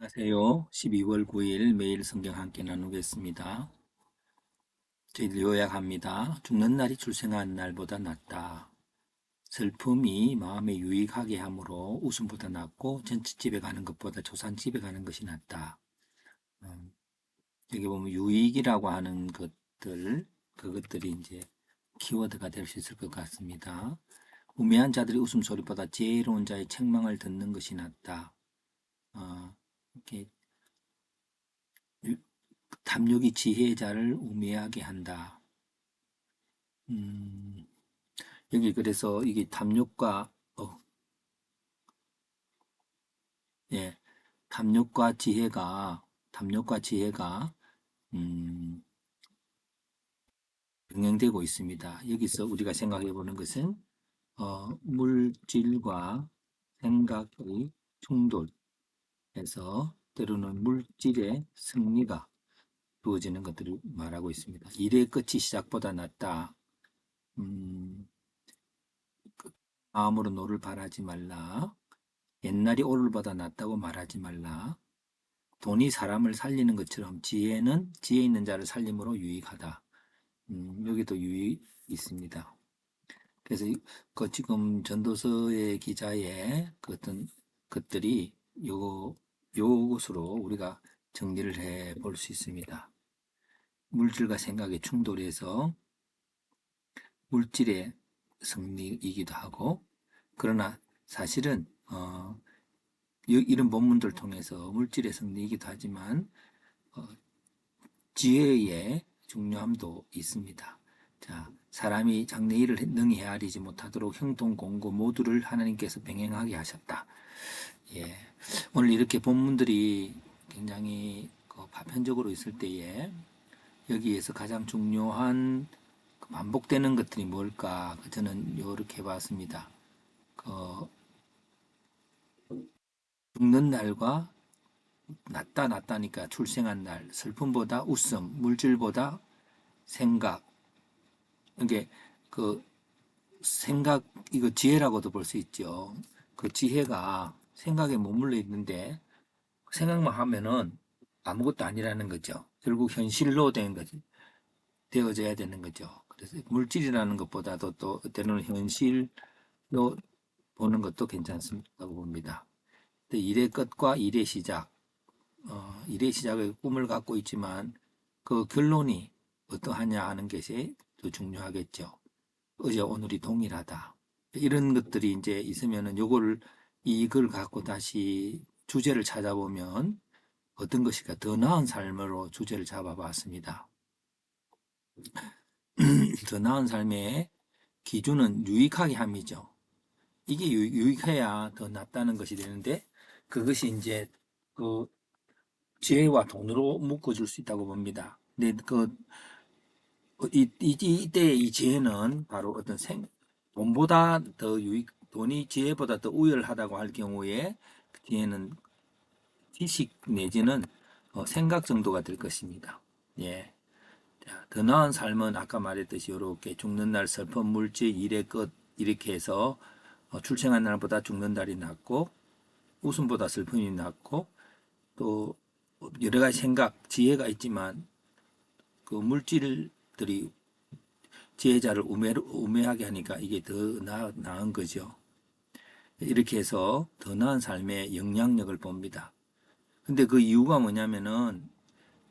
안녕하세요. 12월 9일 매일 성경 함께 나누겠습니다. 저희들 요약합니다. 죽는 날이 출생한 날보다 낫다. 슬픔이 마음에 유익하게 하므로 웃음보다 낫고 전칫집에 가는 것보다 조산집에 가는 것이 낫다. 음, 여기 보면 유익이라고 하는 것들, 그것들이 이제 키워드가 될 수 있을 것 같습니다. 우매한 자들의 웃음소리보다 지혜로운 자의 책망을 듣는 것이 낫다. 이렇게 탐욕이 지혜자를 우매하게 한다. 음, 여기 그래서 이게 예, 탐욕과 지혜가 음, 병행되고 있습니다. 여기서 우리가 생각해 보는 것은 물질과 생각의 충돌에서 때로는 물질의 승리가 주어지는 것들을 말하고 있습니다. 일의 끝이 시작보다 낫다. 음, 마음으로 노를 바라지 말라. 옛날이 오늘보다 낫다고 말하지 말라. 돈이 사람을 살리는 것처럼 지혜는 지혜 있는 자를 살림으로 유익하다. 여기도 유익 있습니다. 그래서 그 지금 전도서의 기자의 그 어떤 것들이 요것으로 우리가 정리를 해 볼 수 있습니다. 물질과 생각의 충돌에서 물질의 승리이기도 하고, 그러나 사실은 이런 본문들 통해서 물질의 승리이기도 하지만 어, 지혜의 중요함도 있습니다. 자, 사람이 장래일을 능히 헤아리지 못하도록 형통 공고 모두를 하나님께서 병행하게 하셨다. 예, 오늘 이렇게 본문들이 굉장히 파편적으로 있을 때에 여기에서 가장 중요한 반복되는 것들이 뭘까? 저는 이렇게 봤습니다. 그 죽는 날과 낫다니까 출생한 날, 슬픔보다 웃음, 물질보다 생각. 이게 그 생각, 이거 지혜라고도 볼 수 있죠. 그 지혜가 생각에 머물러 있는데 생각만 하면은 아무것도 아니라는 거죠. 결국 현실로 된 거지. 되어져야 되는 거죠. 그래서 물질이라는 것보다도 또 때로는 현실로 보는 것도 괜찮다고 봅니다. 일의 끝과 일의 시작, 일의 시작의 꿈을 갖고 있지만 그 결론이 어떠하냐 하는 것이 더 중요하겠죠. 어제 오늘이 동일하다. 이런 것들이 이제 있으면은 이걸 갖고 다시 주제를 찾아보면 어떤 것일까 더 나은 삶으로 주제를 잡아봤습니다. 더 나은 삶의 기준은 유익하게 함이죠. 이게 유익해야 더 낫다는 것이 되는데 그것이 이제 그 지혜와 돈으로 묶어줄 수 있다고 봅니다. 근데 이때의 이 지혜는 바로 어떤 돈보다 더 돈이 지혜보다 더 우열하다고 할 경우에 그 지혜는 지식 내지는 생각 정도가 될 것입니다. 예. 자, 더 나은 삶은 아까 말했듯이 이렇게 죽는 날 슬픈 물질 일의 끝 이렇게 해서 출생한 날보다 죽는 날이 낫고 웃음보다 슬픔이 낫고 또 여러 가지 생각 지혜가 있지만 그 물질들이 지혜자를 우매하게 하니까 이게 더 나은 거죠. 이렇게 해서 더 나은 삶의 영향력을 봅니다. 근데 그 이유가 뭐냐면은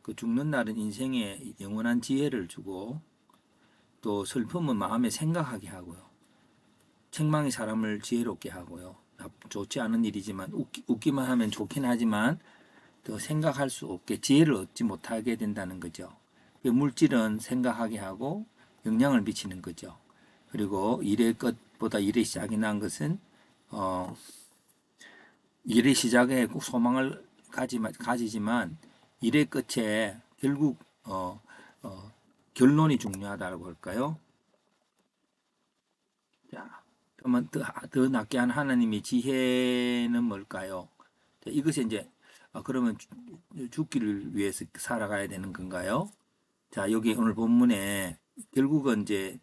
그 죽는 날은 인생에 영원한 지혜를 주고 또 슬픔은 마음에 생각하게 하고요. 책망이 사람을 지혜롭게 하고요. 좋지 않은 일이지만 웃기만 하면 좋긴 하지만 더 생각할 수 없게 지혜를 얻지 못하게 된다는 거죠. 물질은 생각하게 하고 영향을 미치는 거죠. 그리고 일의 끝보다 일의 시작이 난 것은 어, 일의 시작에 꼭 소망을 가지지만 일의 끝에 결국 어, 결론이 중요하다고 할까요? 자, 그러면 더 낫게 한 하나님의 지혜는 뭘까요? 자, 이것이 이제 그러면 죽기를 위해서 살아가야 되는 건가요? 자, 여기 오늘 본문에 결국은 이제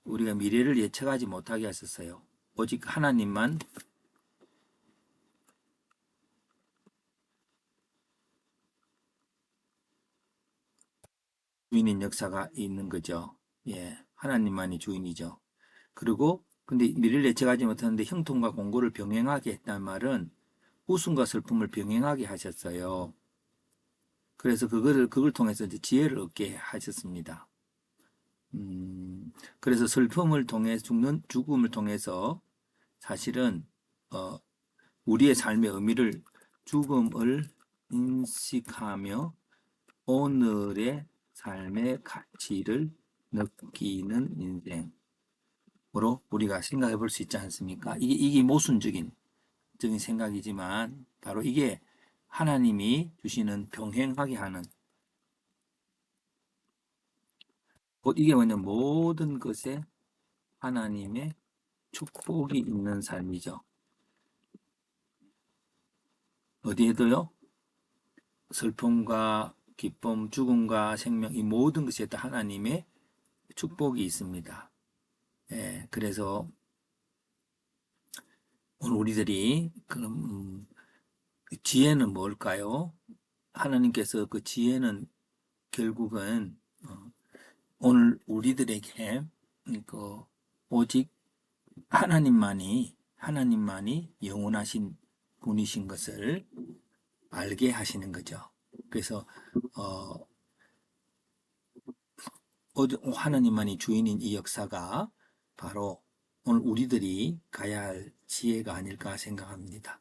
우리가 미래를 예측하지 못하게 하셨어요. 오직 하나님만 주인인 역사가 있는 거죠. 예, 하나님만이 주인이죠. 그리고 근데 미래를 예측하지 못하는데 형통과 공고를 병행하게 했단 말은 웃음과 슬픔을 병행하게 하셨어요. 그래서 그걸 통해서 이제 지혜를 얻게 하셨습니다. 그래서 슬픔을 통해 죽음을 통해서 사실은 어, 우리의 삶의 의미를 죽음을 인식하며 오늘의 삶의 가치를 느끼는 인생으로 우리가 생각해 볼 수 있지 않습니까? 이게 모순적인 생각이지만 바로 이게 하나님이 주시는 병행하게 하는 곧 이게 뭐냐 모든 것에 하나님의 축복이 있는 삶이죠. 어디에도요? 슬픔과 기쁨, 죽음과 생명 이 모든 것에 다 하나님의 축복이 있습니다. 예, 그래서 오늘 우리들이 그럼 지혜는 뭘까요? 하나님께서 그 지혜는 결국은 오늘 우리들에게 그 오직 하나님만이 영원하신 분이신 것을 알게 하시는 거죠. 그래서 어, 하나님만이 주인인 이 역사가 바로 오늘 우리들이 가야 할 지혜가 아닐까 생각합니다.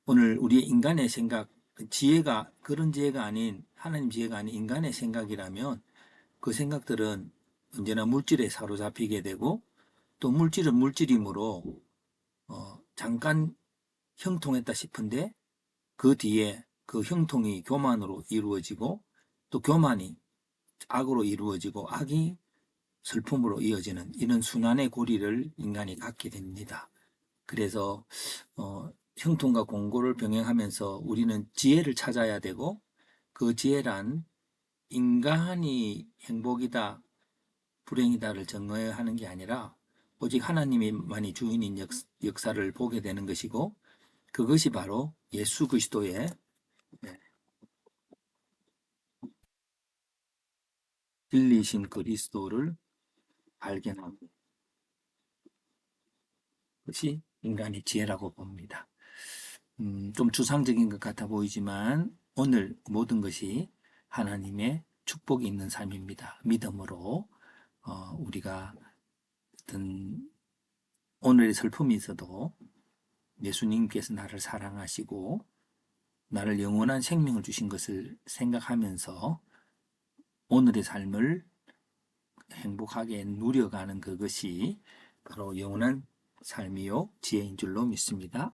오늘 우리 인간의 생각, 지혜가 그런 지혜가 아닌 하나님 지혜가 아닌 인간의 생각이라면 그 생각들은 언제나 물질에 사로잡히게 되고 또 물질은 물질이므로 잠깐 형통했다 싶은데 그 뒤에 그 형통이 교만으로 이루어지고 또 교만이 악으로 이루어지고 악이 슬픔으로 이어지는 이런 순환의 고리를 인간이 갖게 됩니다. 그래서 형통과 공고를 병행하면서 우리는 지혜를 찾아야 되고 그 지혜란 인간이 행복이다, 불행이다를 정해야 하는 게 아니라 오직 하나님만이 주인인 역사를 보게 되는 것이고 그것이 바로 예수 그리스도의 진리신 그리스도를 발견하는 것이 인간의 지혜라고 봅니다. 좀 추상적인 것 같아 보이지만 오늘 모든 것이 하나님의 축복이 있는 삶입니다. 믿음으로 우리가 어떤 오늘의 슬픔이 있어도 예수님께서 나를 사랑하시고 나를 영원한 생명을 주신 것을 생각하면서 오늘의 삶을 행복하게 누려가는 그것이 바로 영원한 삶이요 지혜인 줄로 믿습니다.